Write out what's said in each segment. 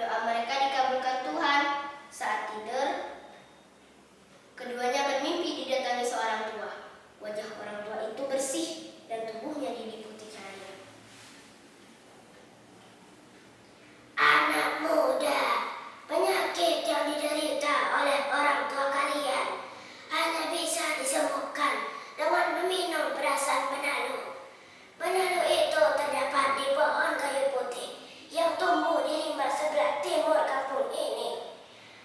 Doa mereka dikabulkan Tuhan. Saat tidur, keduanya bermimpi didatangi seorang tua. Wajah orang tua itu bersih dan tubuhnya diliputi cahaya. Anak muda, penyakit yang diderita oleh orang tua kalian hanya bisa disembuhkan dengan meminum perasan penalu. Penalu itu terdapat di pohon kayu putih yang tumbuh di rimba sebelah timur kampung ini.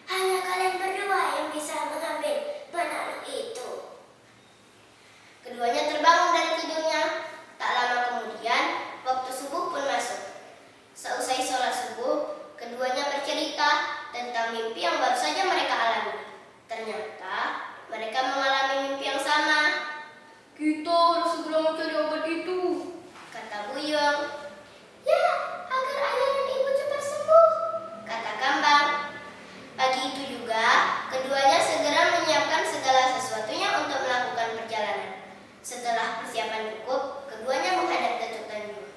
Hanya kalian berdua yang bisa mengambil penalu itu. Keduanya terbangun dari tidurnya. Tak lama kemudian, waktu subuh pun masuk. Seusai sholat subuh, keduanya bercerita tentang mimpi yang baru saja mereka alami. Ternyata, mereka mengalami mimpi yang sama. Kita harus segera mencari obat itu, Kata Buyung. Ya, agar ayah dan ibu cepat sembuh, Kata Kambang. Pagi itu juga, keduanya segera menyiapkan segala sesuatunya untuk melakukan perjalanan. Setelah persiapan cukup, keduanya menghadap Datuk Tanjung.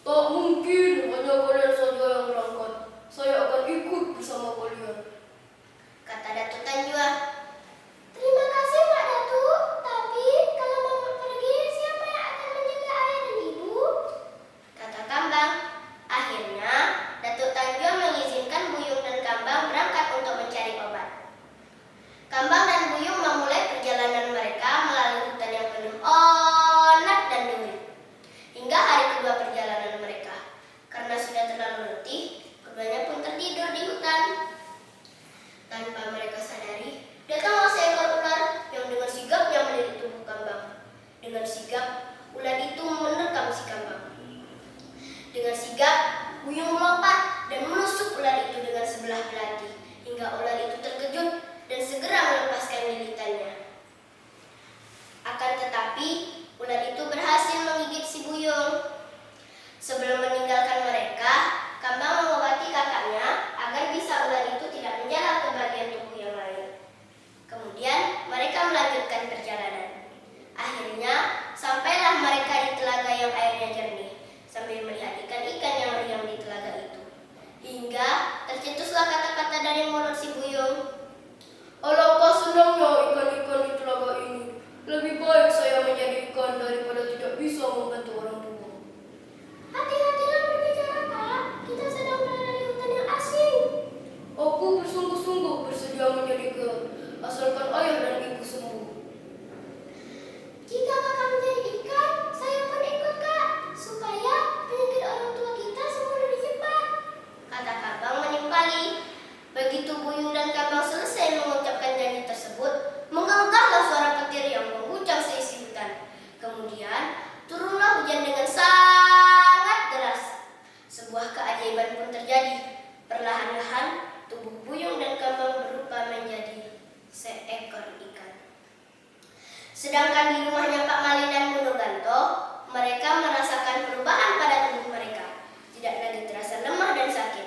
Tak mungkin hanya kalian saja yang berangkat. Saya akan ikut bersama kalian. Kata Datuk Tanjung. Terima kasih Pak Datuk. Tapi kalau Mama pergi, siapa yang akan menjaga ayah dan ibu? Kata Kambang. Akhirnya, Datuk Tanjung mengizinkan Buyung dan Kambang berangkat untuk mencari obat. Kambang dan Buyung memulai perjalanan mereka melalui hutan yang penuh onak dan duri. Hingga hari kedua perjalanan mereka. Karena sudah terlalu letih, keduanya pun tertidur di hutan. Tanpa mereka sadari, datanglah seekor ular yang dengan sigapnya melilit tubuh Kambang. Dengan sigap, ular itu menerkam si Kambang. Dengan sigap, Buyung melompat dan menusuk ular itu dengan sebelah belati, hingga ular itu terkejut dan segera melepaskan lilitannya. Akan tetapi, ular itu berhasil menggigit si Buyung. Sebelum meninggalkan mereka, Kambang mengobati kakaknya agar bisa ular itu tidak menjalar ke bagian tubuh yang lain. Kemudian, mereka melanjutkan perjalanan. Akhirnya, sampailah mereka di telaga yang airnya jernih, sambil melihat ikan-ikan yang meriang di telaga itu. Hingga tercetuslah kata-kata dari mulut si Buyung. Alangkah senangnya ikan-ikan di telaga ini. Lebih baik saya menjadi ikan daripada tidak bisa membantu orang tua. Hati-hatilah berbicara, Kak. Kita sedang berada di hutan yang asing. Aku bersungguh-sungguh bersedia menjadi ikan, asalkan ayah dan ibu sembuh. Jika Kakak menjadi ikan, saya pun ikut, Kak. Supaya penyakit orang tua kita sembuh lebih cepat. Kata Kambang menimpali. Begitu Buyung dan Kambang selesai mengucapkan janji tersebut, menggelegarlah suara petir yang mengguncang seisi hutan. Kemudian turunlah hujan dengan sangat deras. Sebuah keajaiban pun terjadi. Perlahan-lahan tubuh Buyung dan Kambang berubah menjadi seekor ikan. Sedangkan di rumahnya Pak Malin dan Munoganto, mereka merasakan perubahan pada tubuh mereka. Tidak lagi terasa lemah dan sakit.